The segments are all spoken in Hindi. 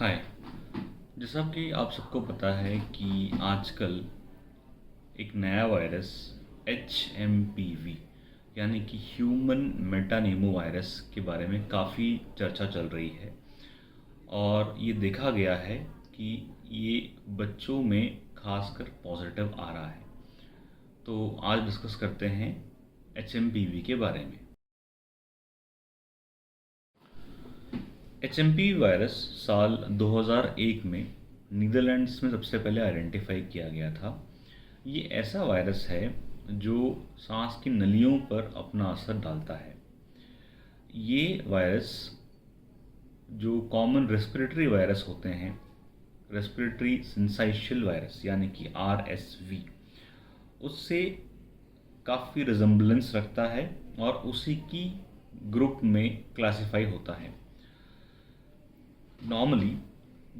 हाय। जैसा कि आप सबको पता है कि आजकल एक नया वायरस HMPV यानी कि ह्यूमन मेटानेमो वायरस के बारे में काफ़ी चर्चा चल रही है और ये देखा गया है कि ये बच्चों में खासकर पॉजिटिव आ रहा है। तो आज डिस्कस करते हैं HMPV के बारे में। HMPV वायरस साल 2001 में नीदरलैंड्स में सबसे पहले आइडेंटिफाई किया गया था। ये ऐसा वायरस है जो सांस की नलियों पर अपना असर डालता है। ये वायरस जो कॉमन रेस्पिरेटरी वायरस होते हैं, रेस्पिरेटरी सिंसाइशियल वायरस यानी कि RSV, उससे काफ़ी रिजम्बलेंस रखता है और उसी की ग्रुप में क्लासिफाई होता है। नॉर्मली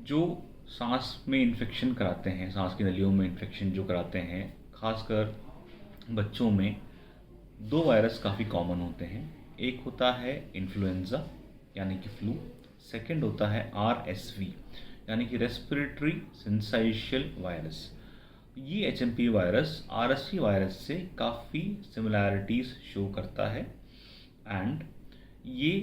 जो सांस में इन्फेक्शन कराते हैं, सांस की नलियों में इन्फेक्शन जो कराते हैं, खासकर बच्चों में दो वायरस काफ़ी कॉमन होते हैं। एक होता है इन्फ्लुएंजा यानी कि फ्लू, सेकंड होता है RSV यानी कि रेस्पिरेटरी सिंसाइशियल वायरस। ये HMP वायरस RSV वायरस से काफ़ी सिमिलैरिटीज़ शो करता है एंड ये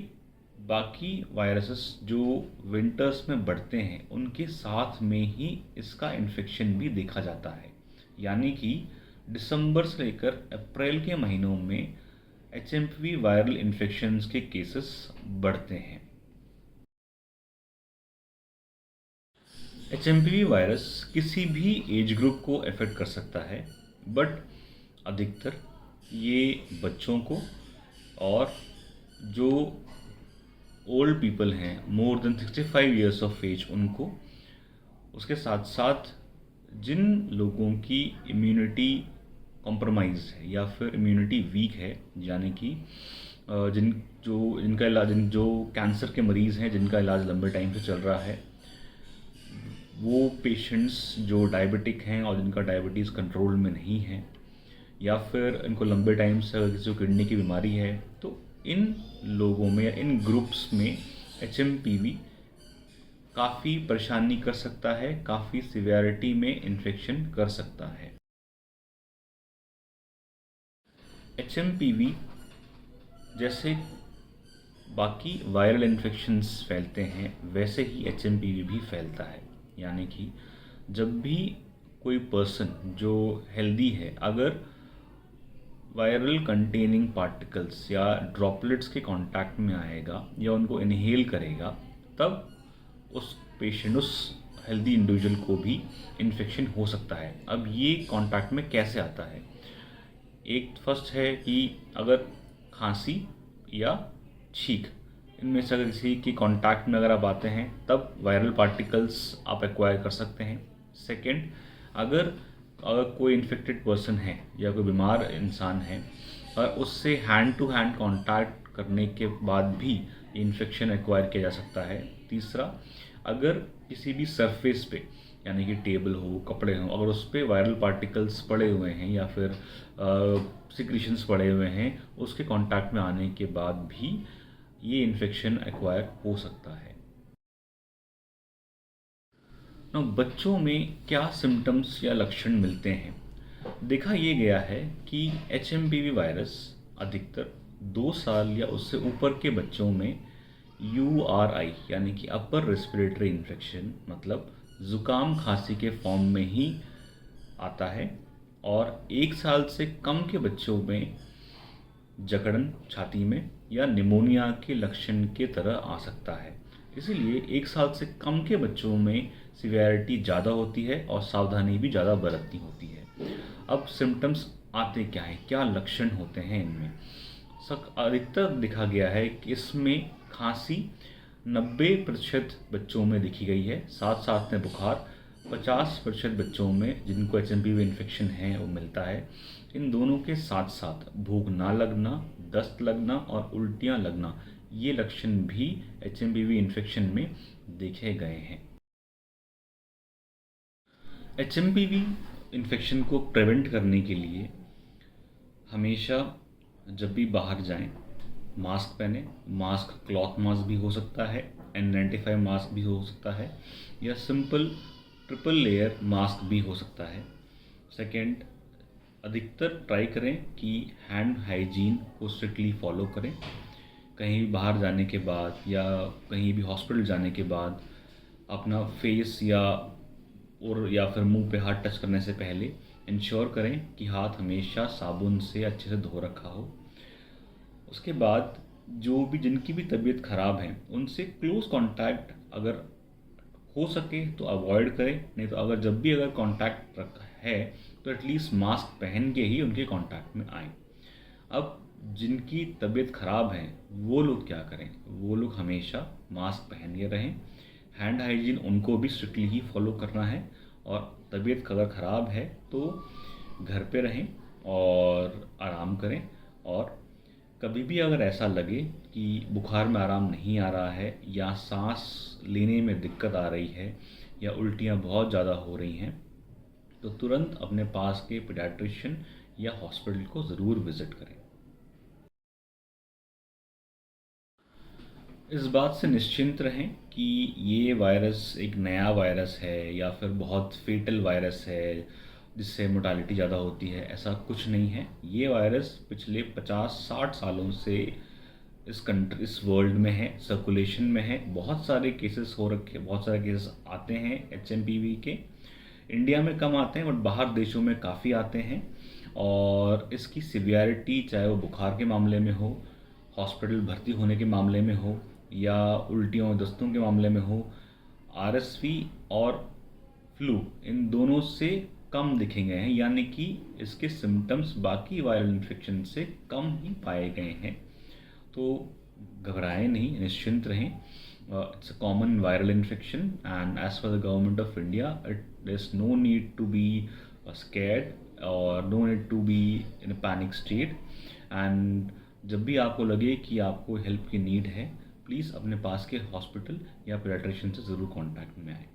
बाकी वायरसेस जो विंटर्स में बढ़ते हैं उनके साथ में ही इसका इन्फेक्शन भी देखा जाता है। यानी कि दिसंबर से लेकर अप्रैल के महीनों में HMPV वायरल इन्फेक्शंस के केसेस बढ़ते हैं। HMPV वायरस किसी भी एज ग्रुप को अफेक्ट कर सकता है, बट अधिकतर ये बच्चों को और जो ओल्ड पीपल हैं more than 65 years of age उनको, उसके साथ साथ जिन लोगों की इम्यूनिटी कॉम्प्रोमाइज है या फिर इम्यूनिटी वीक है, यानी कि जिनका इलाज जो कैंसर के मरीज़ हैं जिनका इलाज लंबे टाइम से चल रहा है, वो पेशेंट्स जो डायबिटिक हैं और जिनका डायबिटीज़ कंट्रोल में नहीं है, या फिर इनको लंबे टाइम से अगर किसी को किडनी की बीमारी है, तो इन लोगों में या इन ग्रुप्स में HMPV काफ़ी परेशानी कर सकता है, काफ़ी सिवियरिटी में इन्फेक्शन कर सकता है। HMPV जैसे बाकी वायरल इन्फेक्शंस फैलते हैं वैसे ही HMPV भी फैलता है। यानी कि जब भी कोई पर्सन जो हेल्दी है अगर वायरल कंटेनिंग पार्टिकल्स या ड्रॉपलेट्स के कांटेक्ट में आएगा या उनको इनहेल करेगा, तब उस हेल्दी इंडिविजुअल को भी इन्फेक्शन हो सकता है। अब ये कांटेक्ट में कैसे आता है? एक फर्स्ट है कि अगर खांसी या छींक, इनमें से अगर किसी की कांटेक्ट में अगर आप आते हैं तब वायरल पार्टिकल्स आप एक्वायर कर सकते हैं। सेकंड, अगर कोई इन्फेक्टेड पर्सन है या कोई बीमार इंसान है और उससे हैंड टू हैंड कांटेक्ट करने के बाद भी इन्फेक्शन एक्वायर किया जा सकता है। तीसरा, अगर किसी भी सरफेस पे यानी कि टेबल हो, कपड़े हों, अगर उस पर वायरल पार्टिकल्स पड़े हुए हैं या फिर सिक्रीशंस पड़े हुए हैं, उसके कांटेक्ट में आने के बाद भी ये इन्फेक्शन एक्वायर हो सकता है। बच्चों में क्या सिम्टम्स या लक्षण मिलते हैं? देखा ये गया है कि HMPV वायरस अधिकतर 2 साल या उससे ऊपर के बच्चों में URI यानी कि अपर रेस्पिरेटरी इन्फेक्शन, मतलब ज़ुकाम खांसी के फॉर्म में ही आता है, और 1 साल से कम के बच्चों में जकड़न छाती में या निमोनिया के लक्षण के तरह आ सकता है। इसीलिए 1 साल से कम के बच्चों में सिवियरिटी ज़्यादा होती है और सावधानी भी ज़्यादा बरतनी होती है। अब सिम्टम्स आते क्या हैं, क्या लक्षण होते हैं इनमें? अधिकतर देखा गया है कि इसमें खांसी 90% बच्चों में देखी गई है, साथ साथ में बुखार 50% बच्चों में जिनको HMPV इन्फेक्शन है वो मिलता है। इन दोनों के साथ साथ भूख ना लगना, दस्त लगना और उल्टियाँ लगना, ये लक्षण भी HMPV इन्फेक्शन में देखे गए हैं। HMPV इन्फेक्शन को प्रिवेंट करने के लिए हमेशा जब भी बाहर जाएं मास्क पहने। मास्क क्लॉथ मास्क भी हो सकता है N95 मास्क भी हो सकता है या सिंपल ट्रिपल लेयर मास्क भी हो सकता है। सेकेंड, अधिकतर ट्राई करें कि हैंड हाइजीन को स्ट्रिक्टली फॉलो करें। कहीं भी बाहर जाने के बाद या कहीं भी हॉस्पिटल जाने के बाद अपना फेस या फिर मुंह पे हाथ टच करने से पहले इंश्योर करें कि हाथ हमेशा साबुन से अच्छे से धो रखा हो। उसके बाद जो भी जिनकी भी तबीयत ख़राब है उनसे क्लोज कांटेक्ट अगर हो सके तो अवॉइड करें, नहीं तो अगर कांटेक्ट है तो एटलीस्ट मास्क पहन के ही उनके कांटेक्ट में आएँ। अब जिनकी तबीयत ख़राब है वो लोग क्या करें, वो लोग हमेशा मास्क पहन के रहें। हैंड हाइजीन उनको भी स्ट्रिक्टली ही फॉलो करना है और तबीयत अगर ख़राब है तो घर पे रहें और आराम करें। और कभी भी अगर ऐसा लगे कि बुखार में आराम नहीं आ रहा है या सांस लेने में दिक्कत आ रही है या उल्टियाँ बहुत ज़्यादा हो रही हैं तो तुरंत अपने पास के पीडियाट्रिशियन या हॉस्पिटल को ज़रूर विज़िट करें। इस बात से निश्चिंत रहें कि ये वायरस एक नया वायरस है या फिर बहुत फेटल वायरस है जिससे मोर्टालिटी ज़्यादा होती है, ऐसा कुछ नहीं है। ये वायरस पिछले 50-60 सालों से इस वर्ल्ड में है, सर्कुलेशन में है। बहुत सारे केसेस हो रखे, बहुत सारे केसेस आते हैं HMPV के। इंडिया में कम आते हैं बट बाहर देशों में काफ़ी आते हैं। और इसकी सिवियरिटी चाहे वो बुखार के मामले में हो, हॉस्पिटल भर्ती होने के मामले में हो या उल्टियों दस्तों के मामले में हो, RSV और फ्लू इन दोनों से कम दिखे गए हैं, यानी कि इसके सिम्टम्स बाकी वायरल इन्फेक्शन से कम ही पाए गए हैं। तो घबराएं नहीं, निश्चिंत रहें। It's a common viral infection, and as for the government of India, there's no need to be scared or no need to be in a panic state. And जब भी आपको लगे कि आपको हेल्प की नीड है, प्लीज़ अपने पास के हॉस्पिटल या पीडियाट्रिशियन से ज़रूर कांटेक्ट में आएँ।